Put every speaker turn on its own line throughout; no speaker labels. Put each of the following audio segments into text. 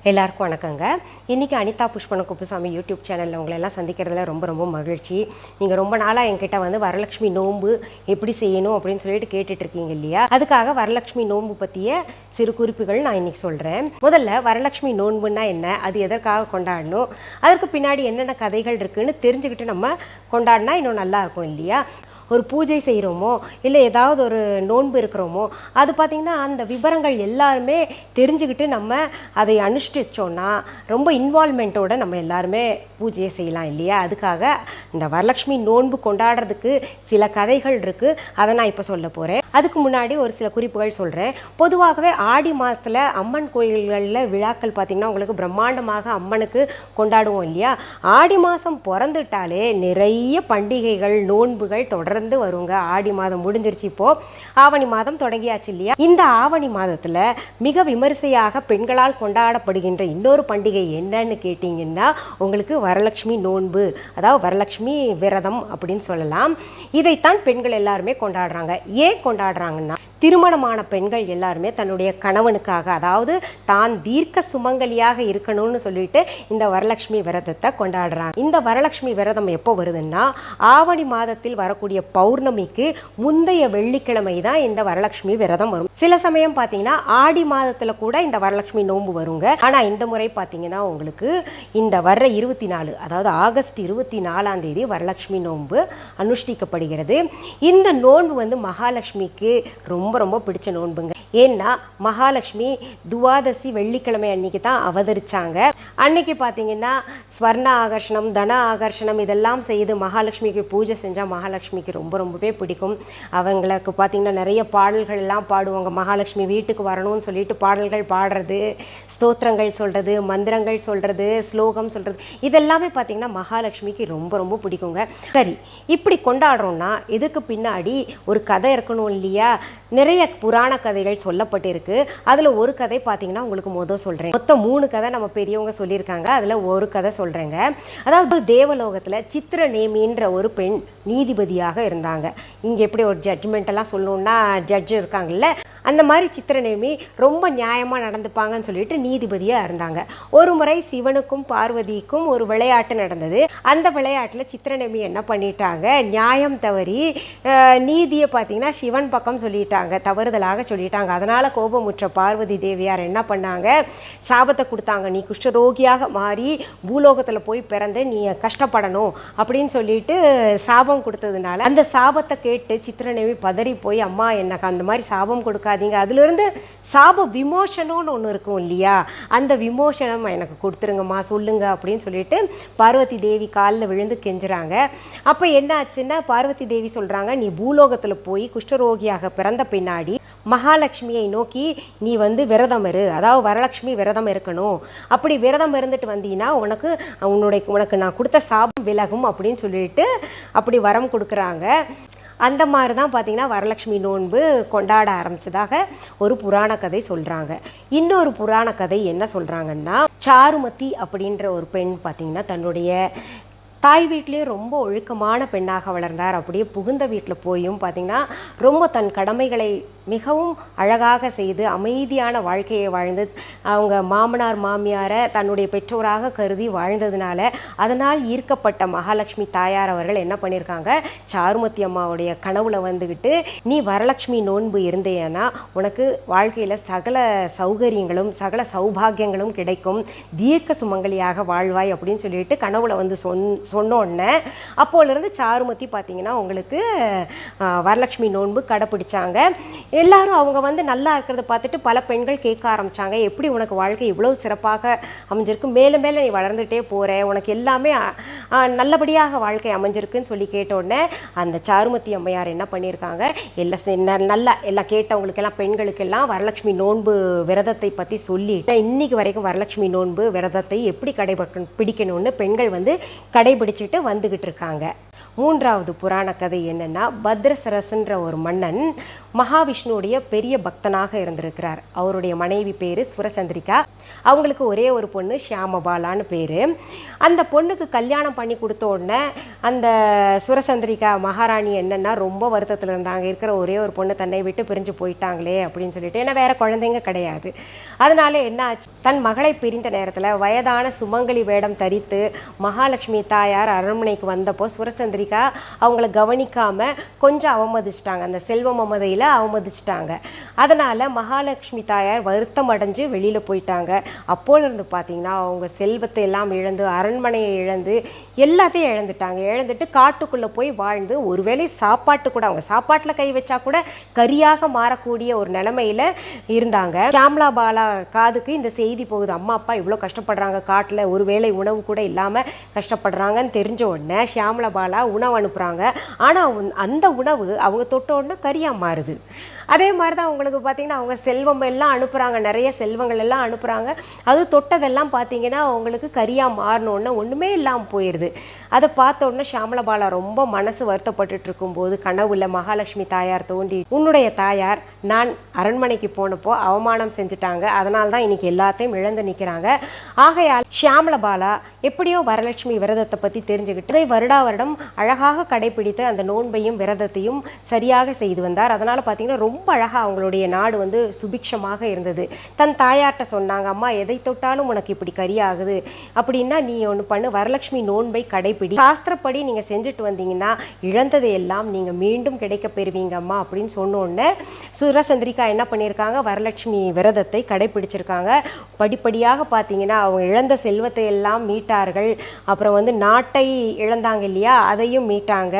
எல்லாருக்கும் வணக்கங்க. இன்றைக்கி அனிதா புஷ்பன குப்புசாமி யூடியூப் சேனலில் உங்களெல்லாம் சந்திக்கிறதுல ரொம்ப மகிழ்ச்சி. நீங்கள் ரொம்ப நாளாக என்கிட்ட வரலட்சுமி நோன்பு எப்படி செய்யணும் அப்படின்னு சொல்லிட்டு கேட்டுட்ருக்கீங்க இல்லையா? அதுக்காக வரலட்சுமி நோன்பு பற்றிய சிறு குறிப்புகள் நான் இன்றைக்கி சொல்கிறேன். முதல்ல வரலட்சுமி நோன்புன்னா என்ன, அது எதற்காக கொண்டாடணும், அதற்கு பின்னாடி என்னென்ன கதைகள் இருக்குதுன்னு தெரிஞ்சுக்கிட்டு நம்ம கொண்டாடினா இன்னும் நல்லாயிருக்கும் இல்லையா? ஒரு பூஜை செய்கிறோமோ இல்லை ஏதாவது ஒரு நோன்பு இருக்கிறோமோ அது பார்த்திங்கன்னா அந்த விவரங்கள் எல்லாருமே தெரிஞ்சுக்கிட்டு நம்ம அதை அனுஷ்டிச்சோன்னா ரொம்ப இன்வால்மெண்ட்டோடு நம்ம எல்லாருமே பூஜையை செய்யலாம் இல்லையா? அதுக்காக இந்த வரலட்சுமி நோன்பு கொண்டாடுறதுக்கு சில கதைகள் இருக்குது, அதை நான் இப்போ சொல்ல போகிறேன். அதுக்கு முன்னாடி ஒரு சில குறிப்புகள் சொல்கிறேன். பொதுவாகவே ஆடி மாதத்தில் அம்மன் கோயில்களில் விழாக்கள் பார்த்திங்கன்னா உங்களுக்கு பிரம்மாண்டமாக அம்மனுக்கு கொண்டாடுவோம் இல்லையா? ஆடி மாதம் பிறந்துட்டாலே நிறைய பண்டிகைகள் நோன்புகள் தொடர்ந்து வருங்க. ஆடி மாதம் முடிஞ்சிருச்சு, இப்போ ஆவணி மாதம் தொடங்கியாச்சு இல்லையா? இந்த ஆவணி மாதத்தில் மிக விமரிசையாக பெண்களால் கொண்டாடப்படுகின்ற இன்னொரு பண்டிகை என்னன்னு கேட்டிங்கன்னா உங்களுக்கு வரலட்சுமி நோன்பு, அதாவது வரலட்சுமி விரதம் அப்படின்னு சொல்லலாம். இதைத்தான் பெண்கள் எல்லாருமே கொண்டாடுறாங்க. ஏன் கொண்டாடுறாங்கன்னா திருமணமான பெண்கள் எல்லாருமே தன்னுடைய கணவனுக்காக, அதாவது தான் தீர்க்க சுமங்கலியாக இருக்கணும்னு சொல்லிட்டு இந்த வரலட்சுமி விரதத்தை கொண்டாடுறாங்க. இந்த வரலட்சுமி விரதம் எப்போ வருதுன்னா ஆவணி மாதத்தில் வரக்கூடிய பௌர்ணமிக்கு முந்தைய வெள்ளிக்கிழமை தான் இந்த வரலட்சுமி விரதம் வரும். சில சமயம் பார்த்தீங்கன்னா ஆடி மாதத்தில் கூட இந்த வரலட்சுமி நோன்பு வருங்க. ஆனால் இந்த முறை பார்த்தீங்கன்னா உங்களுக்கு இந்த வர்ற 24, அதாவது ஆகஸ்ட் 24ஆம் தேதி வரலட்சுமி நோன்பு அனுஷ்டிக்கப்படுகிறது. இந்த நோன்பு மகாலட்சுமிக்கு ரொம்ப பிடிச்ச நோன்புங்க. ஏன்னா மகாலட்சுமி துவாதசி வெள்ளிக்கிழமை அன்னைக்கு தான் அவதரிச்சாங்க. அன்னைக்கு பார்த்தீங்கன்னா ஸ்வர்ண ஆகர்ஷணம், தன ஆகர்ஷணம் இதெல்லாம் செய்து மகாலட்சுமிக்கு பூஜை செஞ்சால் மகாலட்சுமிக்கு ரொம்பவே பிடிக்கும். அவங்களுக்கு பார்த்தீங்கன்னா நிறைய பாடல்கள் எல்லாம் பாடுவாங்க. மகாலட்சுமி வீட்டுக்கு வரணும்னு சொல்லிட்டு பாடல்கள் பாடுறது, ஸ்தோத்திரங்கள் சொல்கிறது, மந்திரங்கள் சொல்கிறது, ஸ்லோகம் சொல்கிறது, இதெல்லாமே பார்த்தீங்கன்னா மகாலட்சுமிக்கு ரொம்ப பிடிக்குங்க. சரி, இப்படி கொண்டாடுறோம்னா இதுக்கு பின்னாடி ஒரு கதை இருக்கணும் இல்லையா? நிறைய புராண கதைகள் சொல்லப்பட்டிருக்கு. அதில் ஒரு கதை பார்த்தீங்கன்னா உங்களுக்கு சொல்கிறேன். மொத்தம் 3 கதை நம்ம பெரியவங்க சொல்லியிருக்காங்க. அதில் ஒரு கதை சொல்கிறேங்க. அதாவது தேவலோகத்தில் சித்திரநேமின்ற ஒரு பெண் நீதிபதியாக இருந்தாங்க. இங்கே எப்படி ஒரு ஜட்ஜ்மெண்ட்டெல்லாம் சொல்லணுன்னா ஜட்ஜு இருக்காங்கல்ல, அந்த மாதிரி சித்திரநேமி ரொம்ப நியாயமாக நடந்துப்பாங்கன்னு சொல்லிட்டு நீதிபதியாக இருந்தாங்க. ஒரு முறை சிவனுக்கும் பார்வதிக்கும் ஒரு விளையாட்டு நடந்தது. அந்த விளையாட்டில் சித்திரநேமி என்ன பண்ணிட்டாங்க, நியாயம் தவறி நீதியை பார்த்தீங்கன்னா சிவன் பக்கம் சொல்லிட்டாங்க, தவறுதலாக சொல்லிட்டாங்க. அதனால் கோபமுற்ற பார்வதி தேவியார் என்ன பண்ணாங்க, சாபத்தை கொடுத்தாங்க. நீ குஷ்டரோகியாக மாறி பூலோகத்தில் போய் பிறந்து நீ கஷ்டப்படணும் அப்படின்னு சொல்லிட்டு சாபம் கொடுத்ததுனால அந்த சாபத்தை கேட்டு சித்திரநேமி பதறி போய், அம்மா எனக்கு அந்த மாதிரி சாபம் கொடுக்காதீங்க, அதிலிருந்து சாப விமோசனம்னு ஒன்று இருக்கும் இல்லையா, அந்த விமோசனம் எனக்கு கொடுத்துருங்கம்மா சொல்லுங்க அப்படின்னு சொல்லிட்டு பார்வதி தேவி காலில் விழுந்து கெஞ்சுறாங்க. அப்போ என்ன ஆச்சுன்னா பார்வதி தேவி சொல்கிறாங்க, நீ பூலோகத்தில் போய் குஷ்டரோகியாக பிறந்த பின்னாடி மகாலட்சுமியை நோக்கி நீ விரதம் இரு, அதாவது வரலட்சுமி விரதம் இருக்கணும். அப்படி விரதம் இருந்துட்டு வந்தீங்கன்னா உனக்கு நான் கொடுத்த சாபம் விலகும் அப்படின்னு சொல்லிட்டு அப்படி வரம் கொடுக்குறாங்க. அந்த மாதிரி தான் பார்த்திங்கன்னா வரலட்சுமி நோன்பு கொண்டாட ஆரம்பித்ததாக ஒரு புராண கதை சொல்கிறாங்க. இன்னொரு புராண கதை என்ன சொல்கிறாங்கன்னா, சாருமதி அப்படின்ற ஒரு பெண் பார்த்திங்கன்னா தன்னுடைய தாய் வீட்டிலே ரொம்ப ஒழுக்கமான பெண்ணாக வளர்ந்தார். அப்படியே புகுந்த வீட்டில் போயும் பார்த்திங்கன்னா ரொம்ப தன் கடமைகளை மிகவும் அழகாக செய்து அமைதியான வாழ்க்கையை வாழ்ந்து அவங்க மாமனார் மாமியாரை தன்னுடைய பெற்றோராக கருதி வாழ்ந்ததுனால அதனால் ஈர்க்கப்பட்ட மகாலட்சுமி தாயார் அவர்கள் என்ன பண்ணியிருக்காங்க, சாருமதி அம்மாவுடைய கனவுல வந்துக்கிட்டு நீ வரலட்சுமி நோன்பு இருந்தேன்னா உனக்கு வாழ்க்கையில் சகல சௌகரியங்களும் சகல சௌபாகியங்களும் கிடைக்கும், தீர்க்க சுமங்கலியாக வாழ்வாய் அப்படின்னு சொல்லிட்டு கனவுல சொன்னோடனே அப்போலேருந்து சாருமதி பார்த்திங்கன்னா உங்களுக்கு வரலட்சுமி நோன்பு கடைப்பிடிச்சாங்க. எல்லாரும் அவங்க நல்லா இருக்கிறத பார்த்துட்டு பல பெண்கள் கேட்க ஆரம்பித்தாங்க, எப்படி உனக்கு வாழ்க்கை இவ்வளோ சிறப்பாக அமைஞ்சிருக்கு, மேலே மேலே நீ வளர்ந்துட்டே போகிற, உனக்கு எல்லாமே நல்லபடியாக வாழ்க்கை அமைஞ்சிருக்குன்னு சொல்லி கேட்டோடனே அந்த சாருமதி அம்மையார் என்ன பண்ணியிருக்காங்க, எல்லாம் கேட்டவங்களுக்கெல்லாம் பெண்களுக்கெல்லாம் வரலட்சுமி நோன்பு விரதத்தை பற்றி சொல்லிட்டு இன்னைக்கு வரைக்கும் வரலட்சுமி நோன்பு விரதத்தை எப்படி பிடிக்கணும்னு பெண்கள் கடைபிடிச்சிட்டு வந்துக்கிட்டு இருக்காங்க. மூன்றாவது புராண கதை என்னென்னா, பத்ரசரஸ்ன்ற ஒரு மன்னன் மகாவிஷ்ணுவுடைய பெரிய பக்தனாக இருந்திருக்கிறார். அவருடைய மனைவி பேர் சுரசந்திரிகா. அவங்களுக்கு ஒரே ஒரு பொண்ணு ஷியாமபாலான்னு பேர். அந்த பொண்ணுக்கு கல்யாணம் பண்ணி கொடுத்த உடனே அந்த சுரசந்திரிகா மகாராணி என்னென்னா ரொம்ப வருத்தத்தில் இருந்தாங்க. இருக்கிற ஒரே ஒரு பொண்ணு தன்னை விட்டு பிரிஞ்சு போயிட்டாங்களே அப்படின்னு சொல்லிட்டு. ஏன்னா வேறு குழந்தைங்க கிடையாது. அதனால என்ன ஆச்சு, தன் மகளை பிரிந்த நேரத்தில் வயதான சுமங்கலி வேடம் தரித்து மகாலட்சுமி தாயார் அரண்மனைக்கு வந்தப்போ சுரசந்திரிகா அவங்கள கவனிக்காமல் கொஞ்சம் அவமதிச்சிட்டாங்க. அந்த செல்வ மமதையில் அவமதிச்சிட்டாங்க. அதனால் மகாலட்சுமி தாயார் வருத்தம் அடைஞ்சு வெளியில் போயிட்டாங்க. அப்போலேருந்து பார்த்தீங்கன்னா அவங்க செல்வத்தை எல்லாம் இழந்து, அரண்மனையை இழந்து, எல்லாத்தையும் இழந்துட்டு காட்டுக்குள்ளே போய் வாழ்ந்து, ஒருவேளை சாப்பாட்டு கூட அவங்க சாப்பாட்டில் கை வச்சா கூட கரியாக மாறக்கூடிய ஒரு நிலைமையில் இருந்தாங்க. ஷியாமளா பாலா காதுக்கு இந்த செய்தி போகுது, அம்மா அப்பா இவ்வளோ கஷ்டப்படுறாங்க, காட்டில் ஒருவேளை உணவு கூட இல்லாமல் கஷ்டப்படுறாங்கன்னு தெரிஞ்ச உடனே ஷியாமளா பாலா உணவு அனுப்புகிறாங்க. ஆனால் அந்த உணவு அவங்க தொட்ட உடனே கரியாக மாறுது. அதே மாதிரி தான் அவங்களுக்கு பார்த்தீங்கன்னா அவங்க செல்வம் எல்லாம் அனுப்புகிறாங்க, நிறைய செல்வங்கள் எல்லாம் அனுப்புகிறாங்க. அது தொட்டதெல்லாம் பார்த்தீங்கன்னா அவங்களுக்கு கரியாக மாறினோடனே ஒன்றுமே இல்லாமல் போயிடுது. அதை பார்த்த உடனே ஷியாமளா பாலா ரொம்ப மனசு வருத்தப்பட்டு இருக்கும்போது கனவுல மகாலட்சுமி தாயார் தோண்டி, உன்னுடைய தாயார் நான் அரண்மனைக்கு போனப்போ அவமானம் செஞ்சுட்டாங்க, அதனால தான் இன்னைக்கு எல்லாத்தையும் இழந்து நிற்கிறாங்க. ஆகையால் ஷியாமளா பாலா எப்படியோ வரலட்சுமி விரதத்தை பற்றி தெரிஞ்சுக்கிட்டு அதை வருடா வருடம் அழகாக கடைபிடித்து அந்த நோன்பையும் விரதத்தையும் சரியாக செய்து வந்தார். அதனால் பார்த்தீங்கன்னா ரொம்ப அழகாக அவங்களுடைய நாடு வந்து சுபிக்ஷமாக இருந்தது. தன் தாயார்கிட்ட சொன்னாங்க, அம்மா எதை தொட்டாலும் உனக்கு இப்படி கரியாகுது, அப்படின்னா நீ ஒன்று பண்ணு, வரலட்சுமி நோன்பை கடைபிடி, சாஸ்திரப்படி நீங்கள் செஞ்சுட்டு வந்தீங்கன்னா இழந்ததை எல்லாம் நீங்கள் மீண்டும் கிடைக்க பெறுவீங்க அம்மா அப்படின்னு சொன்னோடனே சுரசந்திரிகா என்ன பண்ணியிருக்காங்க, வரலட்சுமி விரதத்தை கடைபிடிச்சிருக்காங்க. படிப்படியாக பார்த்தீங்கன்னா அவங்க இழந்த செல்வத்தை எல்லாம் மீட்டார்கள். அப்புறம் வந்து நாட்டை இழந்தாங்க இல்லையா, அதையும் மீட்டாங்க.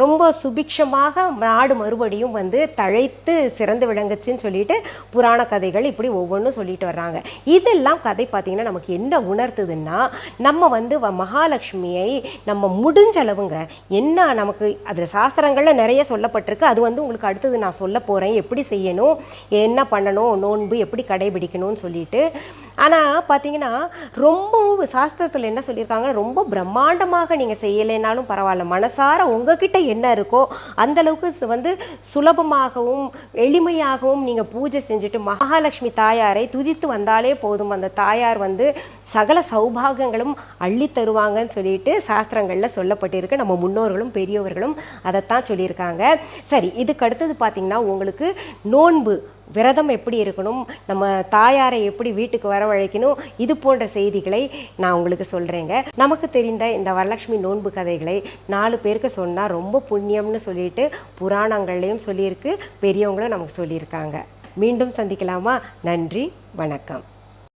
ரொம்ப சுபிக்ஷமாக நாடு மறுபடியும் வந்து தழைத்து சிறந்து விளங்குச்சுன்னு சொல்லிட்டு புராண கதைகள் இப்படி ஒவ்வொன்றும் சொல்லிட்டு வர்றாங்க. இதெல்லாம் கதை பார்த்தீங்கன்னா நமக்கு என்ன உணர்த்துதுன்னா, நம்ம வந்து மகாலட்சுமியை நம்ம முடிஞ்ச அளவுங்க என்ன நமக்கு அதில் சாஸ்திரங்களில் நிறைய சொல்லப்பட்டிருக்கு. அது வந்து உங்களுக்கு அடுத்தது நான் சொல்ல போகிறேன், எப்படி செய்யணும், என்ன பண்ணணும், நோன்பு எப்படி கடைபிடிக்கணும்னு சொல்லிட்டு. ஆனால் பார்த்தீங்கன்னா ரொம்ப சாஸ்திரத்தில் என்ன சொல்லியிருக்காங்க, ரொம்ப பிரம்மாண்டமாக நீங்கள் செய்யலைனாலும் பரவாயில்ல, மனசார உங்ககிட்ட என்ன இருக்கோ அந்தளவுக்கு வந்து சுலபமாகவும் எளிமையாகவும் நீங்கள் பூஜை செஞ்சுட்டு மகாலட்சுமி தாயாரை துதித்து வந்தாலே போதும். அந்த தாயார் வந்து சகல சௌபாகியங்களும் அள்ளி தருவாங்கன்னு சொல்லிட்டு சாஸ்திரங்களில் சொல்லப்பட்டிருக்கு. நம்ம முன்னோர்களும் பெரியவர்களும் அதைத்தான் சொல்லியிருக்காங்க. சரி, இதுக்கு அடுத்தது பார்த்தீங்கன்னா உங்களுக்கு நோன்பு விரதம் எப்படி இருக்கணும், நம்ம தாயாரை எப்படி வீட்டுக்கு வரவழைக்கணும், இது போன்ற செய்திகளை நான் உங்களுக்கு சொல்கிறேங்க. நமக்கு தெரிந்த இந்த வரலட்சுமி நோன்பு கதைகளை 4 பேருக்கு சொன்னால் ரொம்ப புண்ணியம்னு சொல்லிட்டு புராணங்கள்லேயும் சொல்லியிருக்கு, பெரியவங்களும் நமக்கு சொல்லியிருக்காங்க. மீண்டும் சந்திக்கலாமா? நன்றி, வணக்கம்.